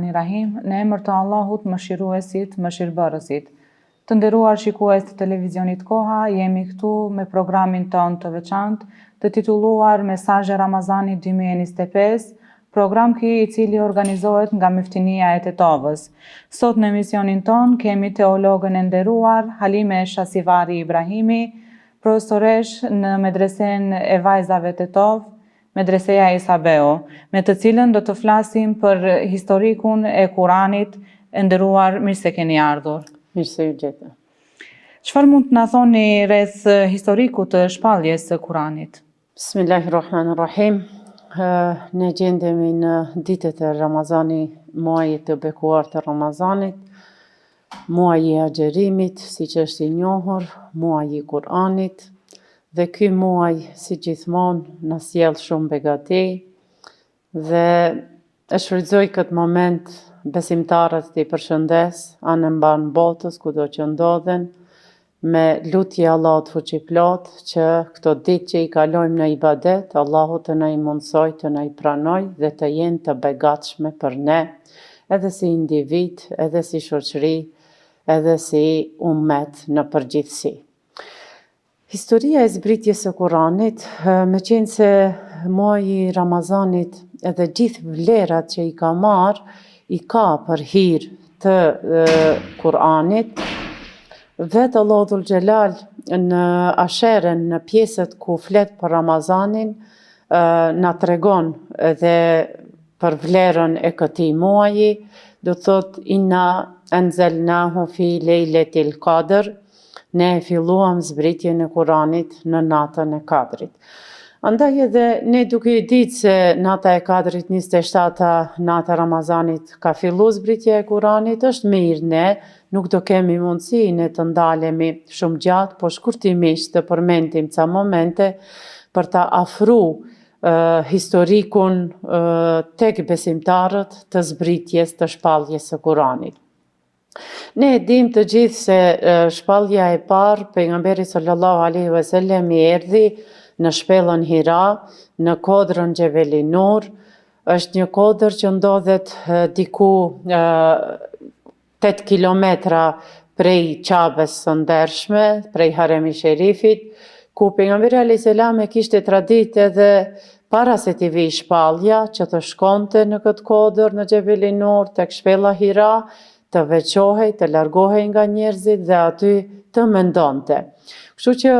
Bismillahirrahmanirrahim. Në emër të Allahut, mëshiruesit, mëshirbërësit. Të nderuar shikues të televizionit Koha, jemi këtu me programin tonë të veçantë, të titulluar Mesazhe Ramazani 2025, program i cili organizohet nga Myftinia e Tetovës. Sot në emisionin tonë kemi teologën e nderuar Halime Shasivari Ibrahimi, profesoresh në medresen e vajzave Tetovë, Medreseja Isabeo, me të cilën do të flasim për historikun e Kuranit. E nderuar, mirë se keni ardhur. Mirë se ju gjeta. Çfarë mund të na thoni rreth historikut të shpalljes së Kuranit? Bismillahirrahmanirrahim. Ne gjendemi në ditët e Ramazani, muajit të bekuar të Ramazanit, muaji i agjerimit, siç është i njohur, muaji i Kuranit. Dhe ky muaj, si gjithmonë, na sjell shumë begati dhe e shfrytëzoj këtë moment besimtarët të i përshëndes anë mban botës kudo që ndodhen, me lutje Allahut fuqiplot që këto ditë që i kalojmë në ibadet, Allahu të na i mundsoj, të na i pranoj dhe të jenë të begatshme për ne, edhe si individ, edhe si shoqëri, edhe si ummet në përgjithësi. Historia e zbritjes së Kuranit, me qenë se muaji i Ramazanit edhe gjithë vlerat që i ka marrë, i ka për hir të Kuranit, vetë Allahu dhul Xhelal në asherën, në pjesët ku flet për Ramazanin, na tregon edhe për vlerën e këtij muaji, do thot inna anzalnahu fi lejletil qadr, ne e filluam zbritjen e Kuranit në natën e Kadrit. Andaj edhe ne duke i ditë se nata e Kadrit 27-a nata e Ramazanit ka fillu zbritja e Kuranit, është mirë ne, nuk do kemi mundësi ne të ndalemi shumë gjatë, po shkurtimisht të përmendim ca momente për ta afruar historikun tek besimtarët të zbritjes të shpalljes së Kuranit. Ne e dim të gjithë se shpallja e parë pejgamberi sallallahu alaihi wasallam i erdhi në shpellën Hira, në kodrën Xhebeli Nur. Është një kodër që ndodhet diku 8 kilometra prej Qabes së ndershme, prej Haremi Sherifit, ku pejgamberi alayhis salam e kishte traditë edhe para se t'i vijë shpallja që të shkonte në këtë kodër në Xhebeli Nur tek shpella Hira, të veçohej, të largohej nga njerëzit dhe aty të mendonte. Kështu që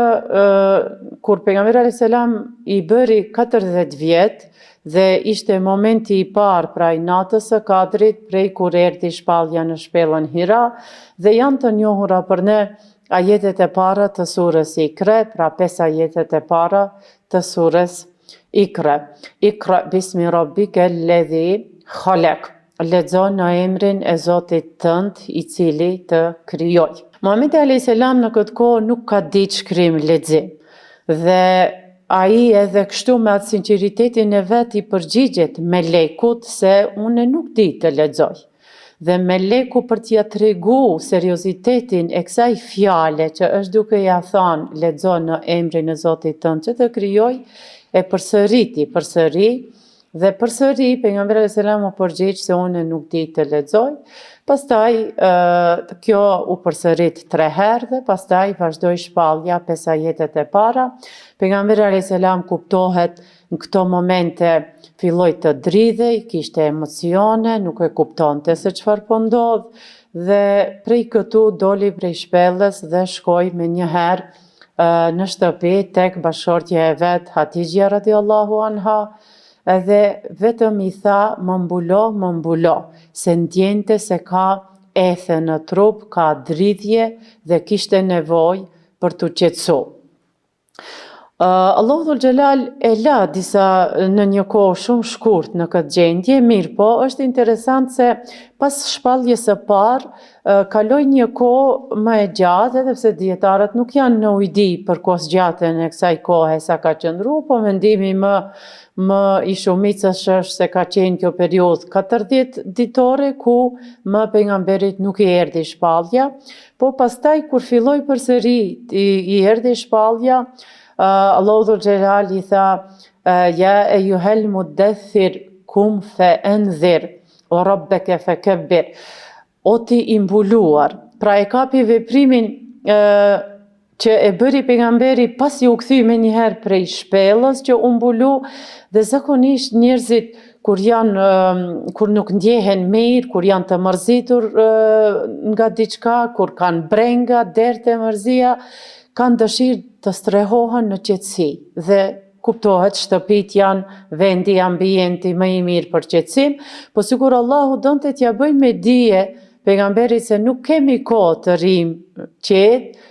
kur pejgamberi alayhis salam i bëri 40 vjet dhe ishte momenti i parë pra i natës së Kadrit, prej kur erdhi shpallja në shpellën Hira, dhe janë të njohura për ne ajetet e para të surës Ikra, pra 5 ajetet e para të surës Ikra. Ikra bismi rabbike alladhi khalaq. Lexo në emrin e Zotit tënd i cili të krijoi. Muhamedi alayhis salam në këtë kohë nuk ka ditë shkrim lexim. Dhe ai edhe kështu me atë sinqeritetin e vet i përgjigjet melekut se unë nuk di të lexoj. Dhe meleku për t'ia treguar seriozitetin e kësaj fjale që është duke ia thënë lexo në emrin e Zotit tënd që të krijoi, e përsëri. Dhe përsëri pejgamberi alayhis salam u përgjigj se unë nuk di të lexoj. Pastaj kjo u përsërit 3 herë dhe pastaj vazhdoi shpallja 5 ajetet e para. Pejgamberi alayhis salam kuptohet në këto momente filloi të dridhej, kishte emocione, nuk e kuptonte se çfarë po ndodh dhe prej këtu doli prej shpellës dhe shkoi me një herë në shtëpi tek bashortja e vet Hatixha radhiyallahu anha. Edhe vetëm i tha më mbulo, se ndjente se ka ethe në trup, ka dridhje dhe kishte nevojë për t'u qetësuar. Allahu dhul Xhelal e la disa në një kohë shumë shkurt në këtë gjendje, mirë po është interesant se pas shpalljes së parë kaloi një kohë më e gjatë, edhe pse dietarët nuk janë në ujdi për kohëzgjatjen e kësaj kohe sa ka qëndruar, po mendimi më i shumicës është se ka qenë kjo periudhë 40 ditore ku më pejgamberit nuk i erdhi shpallja, po pastaj kur filloi përsëri i erdhi shpallja, Allahu dhul Xhelal i tha ja eyyuhal muddathir kum fa anzir o rabbeke fekebbir, o ti imbuluar. Pra e kapi veprimin që e bëri pejgamberi pasi u kthy me njëherë prej shpellës që u mbulu, dhe zakonisht njerëzit kur nuk ndjehen mirë, kur janë të mërzitur nga diçka, kur kanë brenga, derte, mërzia, kanë dëshirë të strehohen në qetësi. Dhe kuptohet, shtëpit janë vendi, ambienti më i mirë për qetësim, po sikur Allahu donte t'ja bëj me dije pejgamberit se nuk kemi kohë të rrim qetë,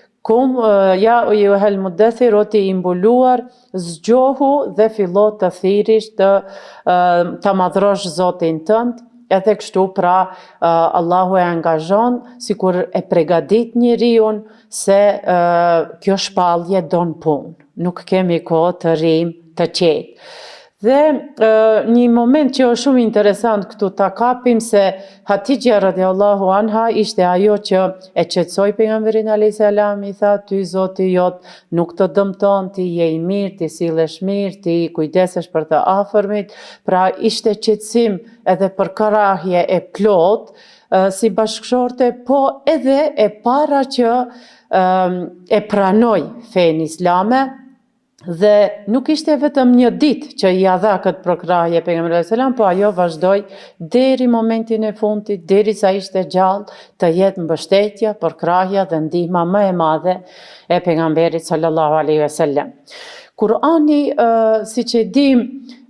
ja u juhel muddathir, o ti imbuluar, zgjohu dhe fillo të thirish, të madhrosh Zotin tënd, edhe kështu pra Allahu e angazhon, sikur e pregadit njeriun se kjo shpallje don punë, nuk kemi kohë të rrim të qetë. Dhe një moment që është shumë interesant këtu ta kapim se Hatixha radiallahu anha ishte ajo që e qetësoi pejgamberin alayhis salam, i tha ty Zoti jot nuk të dëmton, ti je i mirë, ti sillesh mirë, ti kujdesesh për të afërmit, pra ishte qetësim edhe për karahje e plot si bashkëshorte, po edhe e para që e pranoi fenë islame. Dhe nuk ishte vetëm një ditë që i dha këtë përkrahje pejgamberit alayhis salam, po ajo vazhdoi deri momentin e fundit, derisa ishte gjallë, të jetë mbështetja, përkrahja dhe ndihma më e madhe e pejgamberit sallallahu alaihi wasallam. Kurani, siç e dim,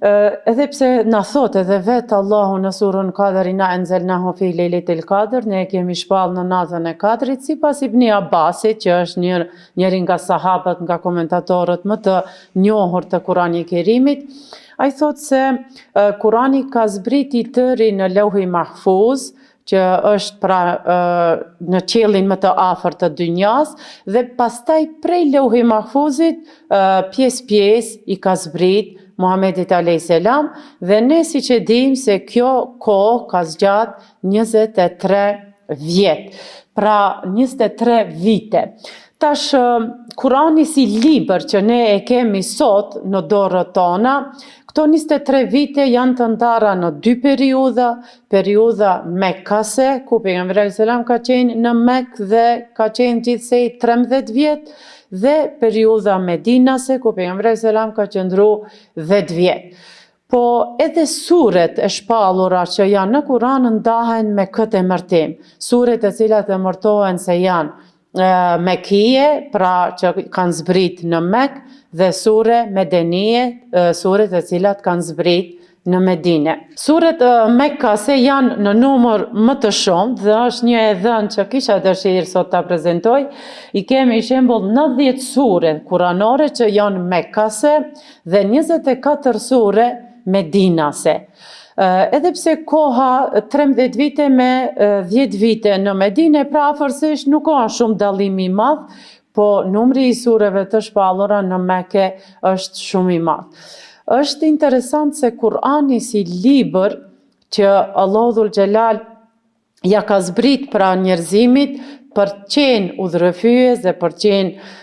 edhe pse na thot edhe vetë Allahu në surën Qadr, inna anzalnahu fi lejletil qadr, ne e kemi shpall në natën e Kadrit, sipas Ibn Abbasit, që është njëri nga sahabët, nga komentatorët më të njohur të Kuranit Kerimit, ai thot se Kurani ka zbrit i tëri në Lauhi Mahfuz, që është pra në qiellin më të afërt të dynjas, dhe pastaj prej Lauhi Mahfuzit pjesë i ka zbrit Muhamedit alayhis salam, dhe ne siç e dim se kjo kohë ka zgjat 23 vjet. Pra 23 vite. Tash Kurani si libër që ne e kemi sot në dorët tona, këto 23 vite janë të ndara në dy periudha Mekkase, ku pejgamberi alayhis salam ka qenë në Mekë dhe ka qenë gjithsej 13 vjet, dhe periudha Medinase, ku pejgamberi alayhis salam ka qëndru 10 vjet. Po edhe suret e shpallura që janë në Kur'an ndahen me këtë emërtim. Suret e cilat emërtohen se janë Mekije, pra që kanë zbrit në Mekë, dhe sure Medenije, suret e cilat kanë zbrit në Medine. Suret Mekkase janë në numër më të shumtë, dhe është një e dhënë që kisha dëshirë sot ta prezantoj. I kemi shembull 90 sure kuranore që janë Mekkase dhe 24 sure Medinase. Edhe pse koha 13 vite me 10 vite në Medine, pra afërsisht nuk ka shumë dallim i madh, po numri i sureve të shpallura në Mekë është shumë i madh. Është interesant se Kurani si libër që Allahu dhul Xhelal ja ka zbrit pra njerëzimit për qenë udhërrëfyes dhe për qenë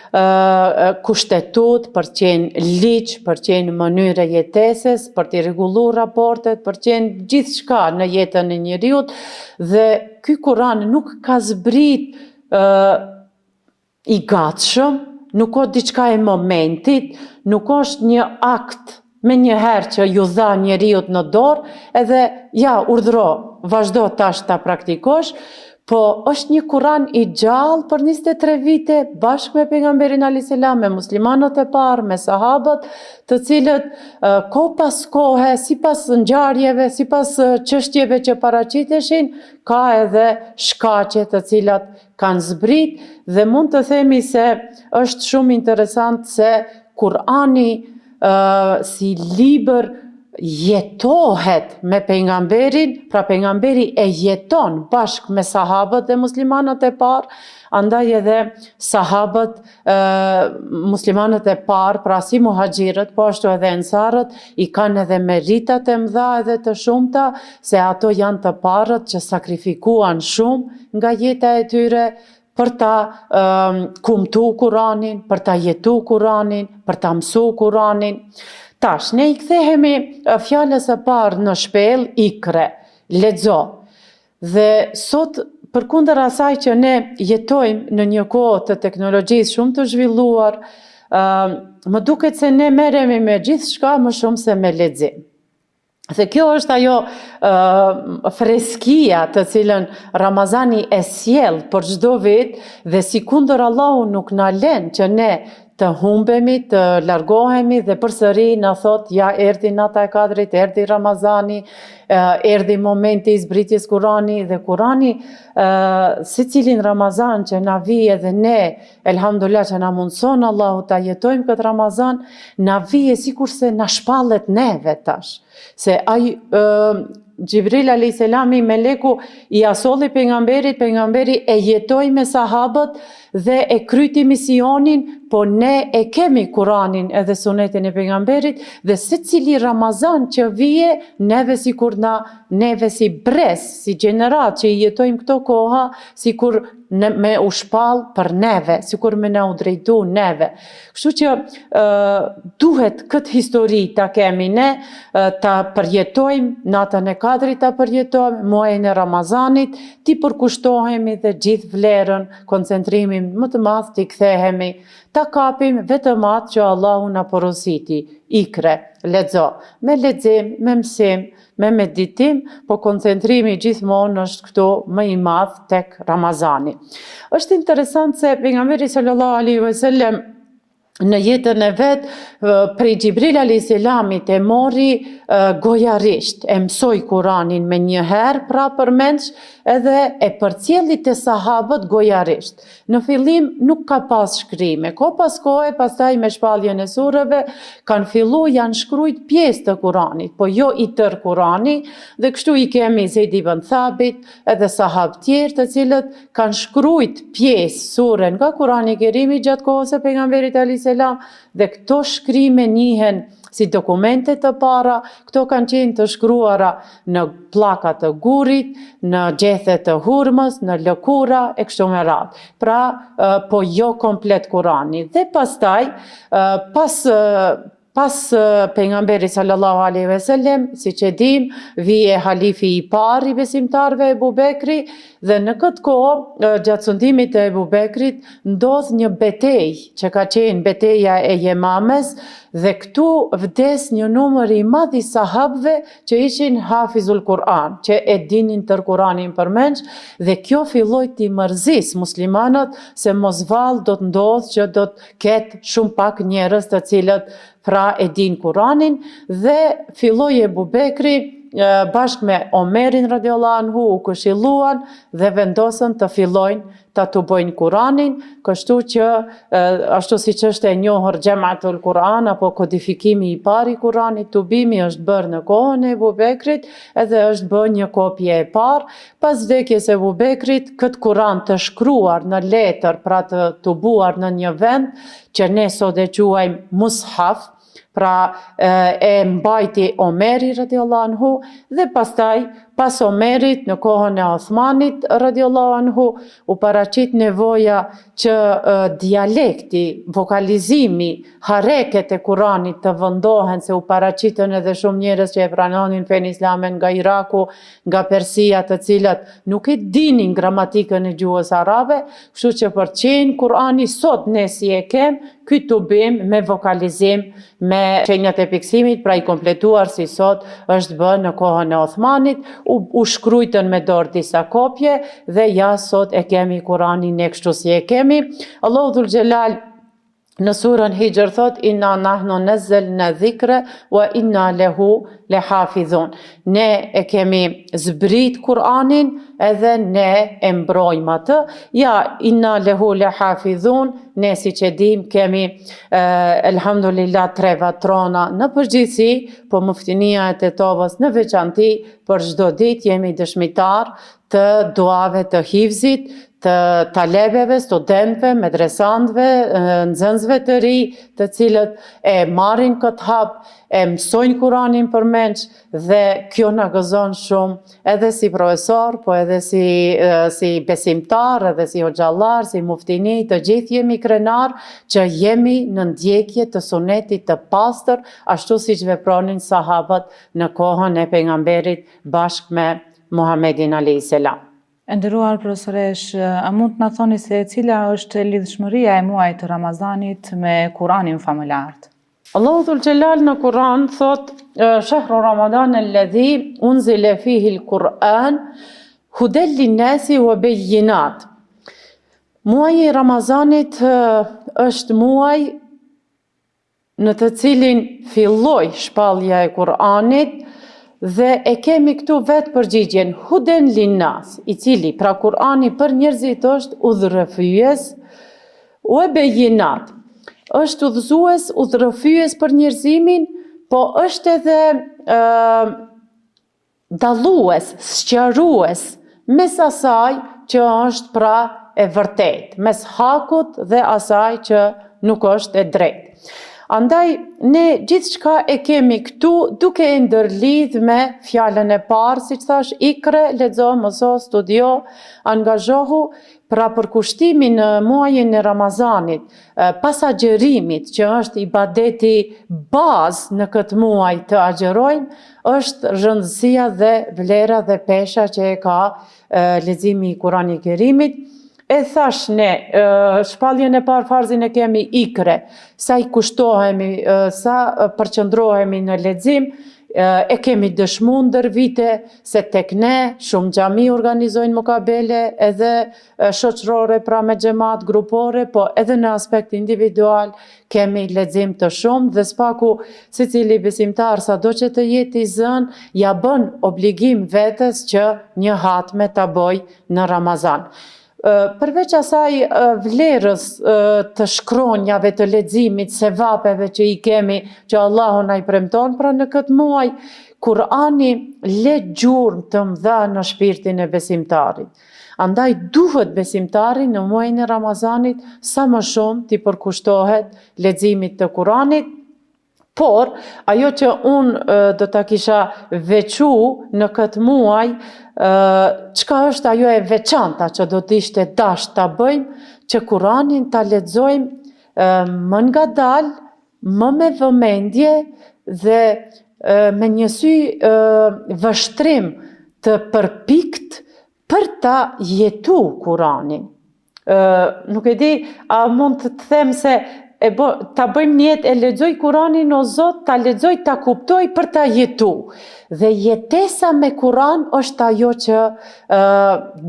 kushtetut, për qenë ligj, për qenë mënyrë jeteses, për t'i rregulluar raportet, për qenë gjithçka në jetën e njeriut, dhe ky Kur'an nuk ka zbrit i gatshëm, nuk ka diçka e momentit, nuk është një akt me njëherë që ju dha njeriut në dorë, edhe ja, urdhro, vazhdo tash ta praktikosh, po është një Kur'an i gjallë për 23 vite bashkë me pejgamberin alayhis salam, me muslimanët e parë, me sahabët, të cilët kohë pas kohe, sipas ngjarjeve, sipas çështjeve që paraqiteshin, ka edhe shkaqe të cilat kanë zbrit, dhe mund të themi se është shumë interesant se Kur'ani si libër jetohet me pejgamberin, pra pejgamberi e jeton bashkë me sahabët dhe muslimanët e parë, andaj edhe sahabët, muslimanët e parë, pra si muhaxhirët, po ashtu edhe ensarët, i kanë edhe meritat e mëdha edhe të shumta, se ato janë të parët që sakrifikuan shumë nga jeta e tyre për ta kumtu Kur'anin, për ta jetu Kur'anin, për ta mësu Kur'anin. Tash, ne i kthehemi fjalës së parë në shpellë, ikre. lexo. Dhe sot, përkundër asaj që ne jetojmë në një kohë të teknologjisë shumë të zhvilluar, më duket se ne merremi me gjithçka më shumë se me lexim. Dhe kjo është ajo freskia të cilën Ramazani e sjell për çdo vit, dhe sikundër Allahu nuk na lën që ne të humbemi, të largohemi dhe përsëri na thot, ja erdhi nata e Kadrit, erdhi Ramazani, erdhi momenti i zbritjes Kurani, dhe Kurani secilin Ramazan që na vije dhe ne, elhamdulillah që na mundson Allahu ta jetojmë këtë Ramazan, na vije sikurse na shpallet neve tash. Se ai Gjibril a.s. meleku i asolli pejgamberi e jetoi me sahabët dhe e kryti misionin, po ne e kemi Kuranin edhe sunetin e pejgamberit, dhe secili Ramazan që vije, neve si brez, si gjenerat që i jetojmë këto koha, sikur me u shpall për neve, sikur me na u drejtu neve. Kështu që duhet këtë histori ta kemi ne, ta përjetojmë natën e Kadrit, ta përjetojmë muajin e Ramazanit, ti përkushtohemi dhe gjithë vlerën, koncentrimin më të madh t'i kthehemi, ta kapim vetëm atë që Allahu na porositi, ikre, lexo, me lexim, me mësim, me meditim, po koncentrimi gjithmonë është këtu më i madh tek Ramazani. Është interesant se pejgamberi sallallahu alaihi wasallam në jetën e vet prej Gjibril a.s. e mori gojarisht, e mësoi Kuranin me një herë pra përmendsh, edhe e përcjelli te sahabët gojarisht. Në fillim nuk ka pas shkrime, ko pas kohë, pastaj me shpalljen e sureve kanë filluar janë shkruajt pjesë të Kuranit, po jo i tër Kurani, dhe kështu i kemi Zeid ibn Thabit edhe sahabë tjerë të cilët kanë shkruajt pjesë suren nga Kurani i Kerimi gjatë kohës së pejgamberit a.s. dhe këto shkrime njihen si dokumente të para, këto kanë qenë të shkruara në pllaka të gurit, në gjethe të hurmës, në lëkura e kështu me radhë. Pra, po jo komplet Kurani. Dhe pastaj, pas pejgamberit sallallahu alaihi wasallam, siç e dim, vije halifi i parë i besimtarëve Ebu Bekri, dhe në këtë kohë, gjatë sundimit të Ebu Bekrit, ndodh një betejë, që ka qenë beteja e Jemames, dhe këtu vdes një numër i madh i sahabëve që ishin hafizul Kur'an, që e dinin tër Kur'anin përmendsh, dhe kjo filloi t'i mërzis muslimanët se mos vallë do të ndodhë që do të ketë shumë pak njerëz të cilët pra e din Kur'anin, dhe filloi Ebu Bekri bashkë me Omerin radiallahu anhu u këshilluan dhe vendosën të fillojnë të bojnë Kuranin, kështu që ashtu siç është e njohur Xhamatul Kur'an apo kodifikimi i parë i Kuranit, tubimi është bërë në kohën e Ebu Bekrit, edhe është bërë një kopje e parë. Pas vdekjes së Ebu Bekrit, këtë Kuran të shkruar në letër, pra të tubuar në një vend që ne sot e quajmë mushaf, pra e mbajti Omeri radiallahu anhu, dhe pastaj pas Omerit në kohën e Osmanit radiallahu anhu u paraqit nevoja që dialekti, vokalizimi, hareket e Kuranit të vendohen, se u paraqitën edhe shumë njerëz që e pranonin fenë islame nga Iraku, nga Persia, të cilat nuk e dinin gramatikën e gjuhës arabe, kështu që për qenë Kurani sot ne si e kem, ky tubim me vokalizim, me shenjat e piksimit, pra i kompletuar si sot është bërë në kohën e Osmanit, u shkrujtën me dorë disa kopje, dhe ja sot e kemi Kuranin ne kështu si e kemi. Allahu dhul Xhelal në surën Hijr thot, inna nahnu nazzalna dhikra wa inna lehu lehafidhun. Ne e kemi zbrit Kur'anin edhe ne e mbrojmë atë. Ja, inna lehu lehafidhun, ne si që dim kemi elhamdulillah 3 vatrona në përgjithësi, po muftinia e Tetovës në veçanti për çdo ditë jemi dëshmitar të duave të hifzit, të talebeve, studentëve, medresantëve, nxënësve të ri, të cilët e marrin këtë hap, e mësojnë Kuranin përmendsh, dhe kjo na gëzon shumë edhe si profesor, po edhe si besimtar, edhe si hoxhallar, si muftini, të gjithë jemi krenar që jemi në ndjekje të sunetit të pastër, ashtu siç vepronin sahabët në kohën e pejgamberit bashkë me Muhammedin a.s. E nderuar profesoresh, a mund të na thoni se cila është lidhshmëria e muajit të Ramazanit me Kur'anin famëlar? Allahu dhul Gjelal në Kur'an thot shahru Ramadan alladhi unzila fihi al-Qur'an hudan lin-nasi wa bayyinat. Muaji i Ramazanit është muaj në të cilin filloi shpallja e Kur'anit dhe e kemi këtu vetë përgjigjen hudan lin-nas, i cili pra Kur'ani për njerëzit është udhërrëfyes wa bayyinat. Është udhëzues, udhërrëfyes për njerëzimin, po është edhe dallues, sqarues mes asaj që është pra e vërtet, mes hakut dhe asaj që nuk është e drejtë. Andaj, ne gjithçka e kemi këtu duke e ndërlidh me fjalën e parë, siç thash, ikre, lexo, mëso, studio, angazhohu, pra për kushtimin në muajin e Ramazanit, pas agjerimit, që është ibadeti bazë në këtë muaj të agjerojmë, është rëndësia dhe vlera dhe pesha që e ka leximi i Kur'anit Kerimit. E thash ne, shpalljen e parë farzin e kemi ikre, sa i kushtohemi, sa përqëndrohemi në lexim, e kemi dëshmu ndër vite se tek ne shumë xhami organizojnë mukabele edhe shoqërore pra me xhamat grupore, po edhe në aspekt individual kemi lexim të shumë dhe spaku secili besimtar sado që të jetë i zën ja bën obligim vetes që një hatme ta bëj në Ramazan. Përveç asaj vlerës të shkronjave të leximit, sevapeve që i kemi, që Allahu na i premton, pra në këtë muaj, Kur'ani le gjurmë të mëdha në shpirtin e besimtarit. Andaj duhet besimtari në muajin e Ramazanit sa më shumë t'i përkushtohet leximit të Kur'anit, por ajo që unë do ta kisha veçu në këtë muaj, çka është ajo e veçanta që do të ishte dash ta bëjmë, që Kur'anin ta lexojmë më ngadalë, më me vëmendje dhe me një sy vështrim të përpikt për ta jetu Kur'anin. Nuk e di, a mund të them se ta bëjmë një jetë, e lexoj Kur'anin o Zot, ta lexoj, ta kuptoj për ta jetu. Dhe jetesa me Kur'an është ajo që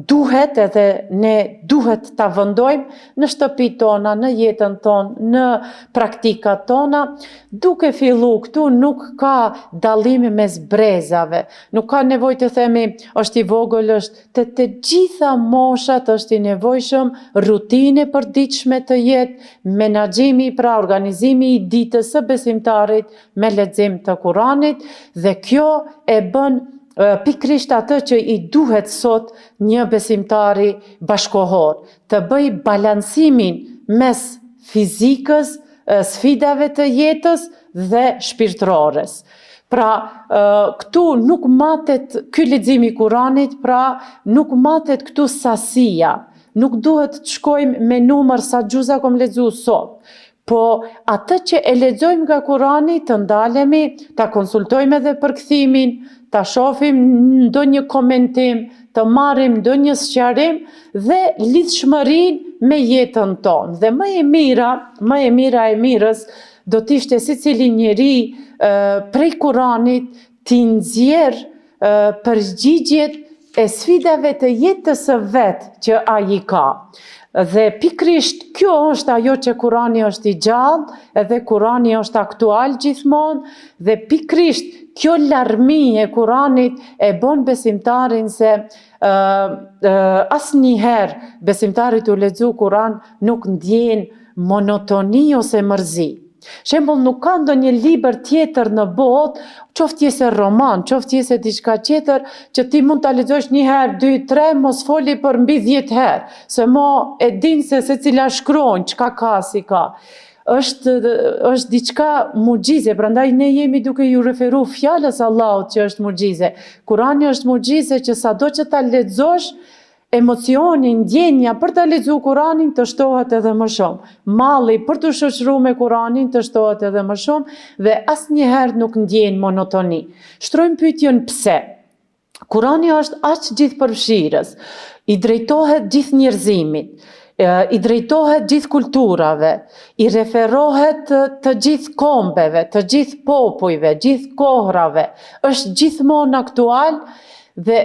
duhet edhe ne duhet ta vendojmë në shtëpitë tona, në jetën tonë, në praktikat tona. Duke fillu këtu nuk ka dallime mes brezave, nuk ka nevojë të themi është i vogël, është të gjitha moshat është i nevojshëm rutine përditshme të jetë, menaxhimi pra organizimi i ditës së besimtarit me lexim të Kuranit dhe kjo e bën pikrisht atë që i duhet sot një besimtari bashkohor, të bëj balansimin mes fizikës, sfidave të jetës dhe shpirtërores. Pra, këtu nuk matet ky leximi i Kuranit, pra nuk matet këtu sasia. Nuk duhet të shkojmë me numër sa xhuza kom lexuar sot. Po atë që e lexojmë nga Kurani të ndalemi, ta konsultojmë edhe përkthimin, ta shohim ndonjë komentim, të marrim ndonjë sqarim dhe lidhshmërinë me jetën tonë. Dhe më e mira e mirës do të ishte secili njeri prej Kuranit t'i nxjerrë përgjigjet e sfidave të jetës së vet që ai ka. Dhe pikrisht kjo është ajo që Kurani është i gjallë, edhe Kurani është aktual gjithmonë, dhe pikrisht kjo larmi e Kuranit e bën besimtarin se asnjëherë besimtari të lexu Kuran nuk ndjen monotoni ose mërzi. Shembull, nuk ka ndonjë libër tjetër në botë, qoftë jesë roman, qoftë jesë diçka tjetër, që ti mund ta lexosh një herë, 2, 3, mos foli për mbi 10 herë, se mo e din se secila shkruan, çka ka, si ka. Është diçka mucize, prandaj ne jemi duke ju referu fjalës Allahut që është mucize. Kurani është mucize që sado që ta lexosh, emocioni, ndjenja për të lexuar Kuranin të shtohet edhe më shumë. Malli për të shoqëruar me Kuranin të shtohet edhe më shumë dhe asnjëherë nuk ndjen monotoni. Shtrojmë pyetjen pse. Kurani është aq gjithëpërfshirës, i drejtohet gjithë njerëzimit, i drejtohet gjithë kulturave, i referohet të gjithë kombeve, të gjithë popujve, gjithë kohrave, është gjithmonë aktual dhe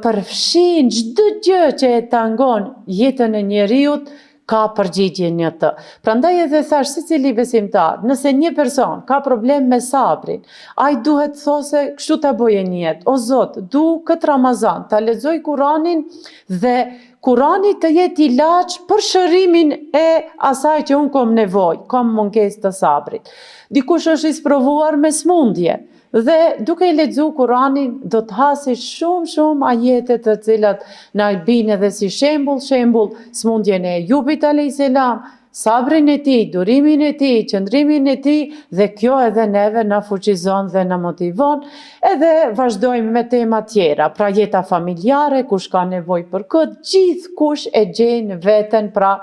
përfshin çdo gjë që e tangon jetën e njeriut, ka përgjigje një të. Prandaj edhe thash secili besimtar, nëse një person ka problem me sabrin, ai duhet thosë kështu ta bëje një jetë, o Zot, du këtë Ramazan ta lexoj Kuranin dhe Kurani të jetë ilaç për shërimin e asaj që unë kom nevojë, kom mungesë të sabrit. Dikush është i sprovuar me smundje, dhe duke i lexuar Kuranin do të hasi shumë ajete të cilat na i bin edhe si shembull smundjen e Ejubit alayhis salam, sabrin e tij, durimin e tij, qëndrimin e tij, dhe kjo edhe neve na fuqizon dhe na motivon. Edhe vazhdojmë me tema tjera, pra jeta familjare, kush ka nevojë për këtë, gjithkush e gjen veten pra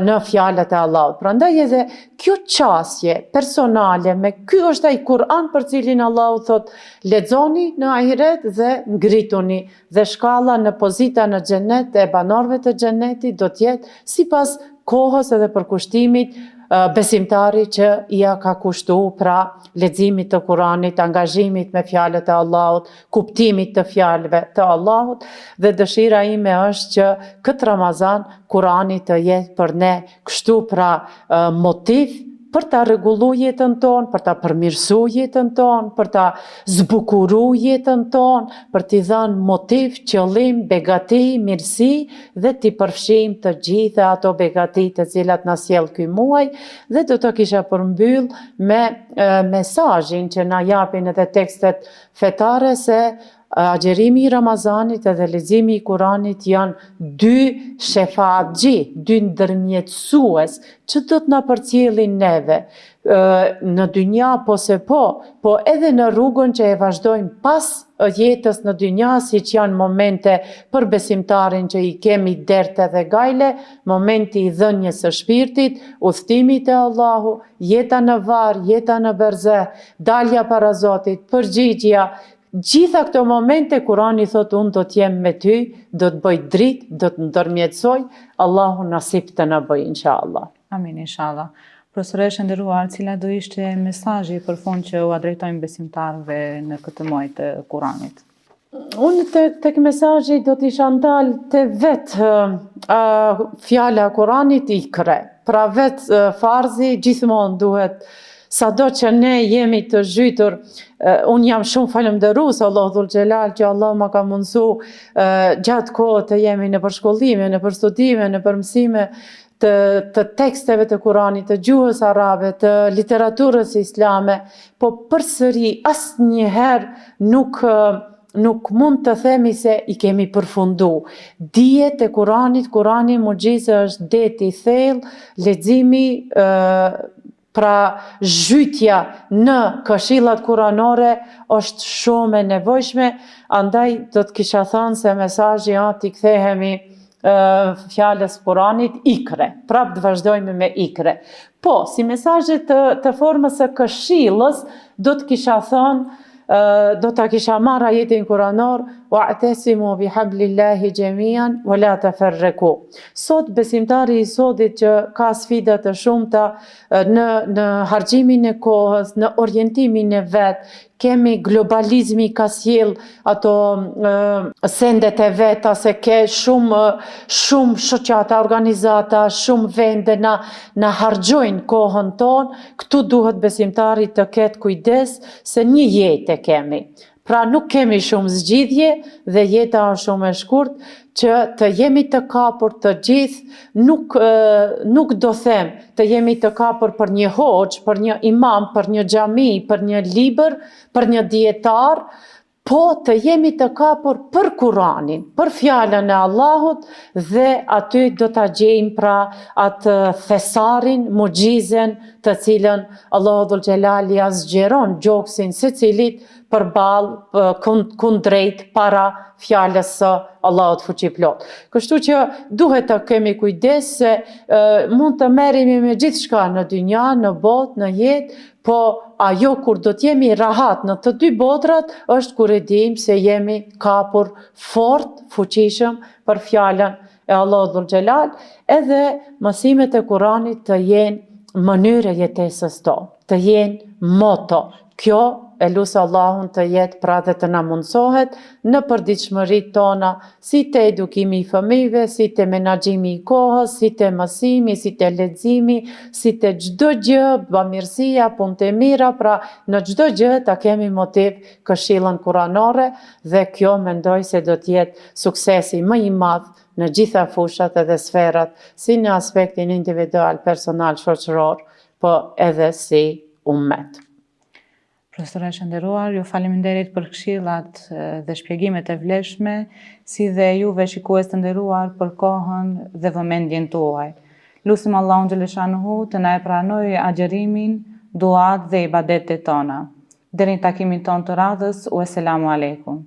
në fjalët e Allahut. Prandaj edhe kjo qasje personale me ky është ai Kur'an për cilin Allahu thot lexoni në ahiret dhe ngrituni, dhe shkalla në pozita në xhenet e banorëve të xhenetit do të jetë sipas kohës edhe përkushtimit besimtari që ia ka kushtu pra leximit të Kuranit, angazhimit me fjalët e Allahut, kuptimit të fjalëve të Allahut, dhe dëshira ime është që këtë Ramazan Kurani të jetë për ne kështu pra motiv për ta rregullu jetën tonë, për ta përmirësu jetën tonë, për ta zbukuru jetën tonë, për t'i dhënë motiv, qëllim, begati, mirësi dhe t'i përfshim të gjitha ato begati të cilat na sjell ky muaj, dhe do të kisha përmbyll me mesazhin që na japin edhe tekstet fetare se agjerimi i Ramazanit edhe leximi i Kuranit janë dy shefaatxhi, dy ndërmjetësues që do të na përcjellin neve në dynja po edhe në rrugën që e vazhdojmë pas jetës në dynja, siç janë momente për besimtarin që i kemi derte dhe gajle, momenti i dhënjes së shpirtit, udhtimi te Allahu, jeta në varr, jeta në berzeh, dalja para Zotit, përgjigjja. Gjitha këto momente Kurani thot unë do t'jem me ty, do të bëj dritë, do të ndërmjetësoj, Allahu nasip të na bëj inshallah. Amin inshallah. Profesore e nderuar, cila do ishte mesazhi për fund që u drejtojmë besimtarëve në këtë muaj të Kuranit? Unë tek mesazhi do t'isha ndalë te vetë fjala e Kuranit ikre. Pra vetë farzi gjithmonë duhet, sado që ne jemi të zhytur, unë jam shumë falënderues Allahu dhul xhelal që Allah ma ka mundësu gjatë kohët të jemi në përshkollime, në përstudime, në përmësime të teksteve të Kuranit, të gjuhës arabe, të literaturës islame, po përsëri asnjëherë nuk mund të themi se i kemi përfundu. Dijet e Kuranit, Kurani mugjizë është deti i thellë, leximi pra zhytja në këshillat kuranore është shumë e nevojshme, andaj do të kisha thënë se mesazhi t'i kthehemi fjalës Kuranit ikre, prap të vazhdojmë me ikre. Po, si mesazhe të formës së këshillës, do të kisha thënë, do ta kisha marrë ajetin kuranor wa'tasimu bihablillahi jamian wa la tafarraqu. Sot besimtari i sotit që ka sfida të shumta në harximin e kohës, në orientimin e vet, kemi globalizmi ka sjell ato sendet e veta se ke shumë shoqata, organizata, shumë vende na harxojnë kohën tonë. Këtu duhet besimtari të ketë kujdes se një jetë kemi. Pra nuk kemi shumë zgjidhje dhe jeta është shumë e shkurt, që të jemi të kapur të gjithë, nuk do them të jemi të kapur për një hoxh, për një imam, për një xhami, për një libër, për një dietar, po të jemi të kapur për Kuranin, për fjalën e Allahut, dhe aty do ta gjejmë pra atë thesarin, mugjizën të cilën Allahu Dhul Gjelal ja zgjeron gjoksin secilit përballë kundrejt para fjalës së Allahut fuqiplot. Kështu që duhet të kemi kujdes se mund të merremi me gjithçka në dynja, në botë, në jetë, po ajo kur do t'jemi rahat në të dy botrat është kur e dim se jemi kapur fort, fuqishëm për fjalën e Allahut Dhul Gjelal, edhe mësimet e Kuranit të jenë mënyrë e jetesës tonë, të jenë moto. Kjo e lusë Allahun të jetë pra dhe të na mundsohet në përditshmëritë tona, si të edukimi i fëmijëve, si të menaxhimi i kohës, si të mësimi, si të leximi, si të çdo gjë, bamirësia, punët e mira, pra në çdo gjë ta kemi motiv këshillën kuranore dhe kjo mendoj se do të jetë suksesi më i madh në gjitha fushat edhe sferat, si në aspektin individual, personal, shoqëror, po edhe si ummet. Profesore e nderuar, ju faleminderit për këshillat dhe shpjegimet e vlefshme, si dhe juve shikues të nderuar për kohën dhe vëmendjen tuaj. Lutim Allahun xhaleshanuhu të na e pranojë agjërimin, duat dhe ibadetet tona. Deri në takimin ton të radhës, u selamu aleikum.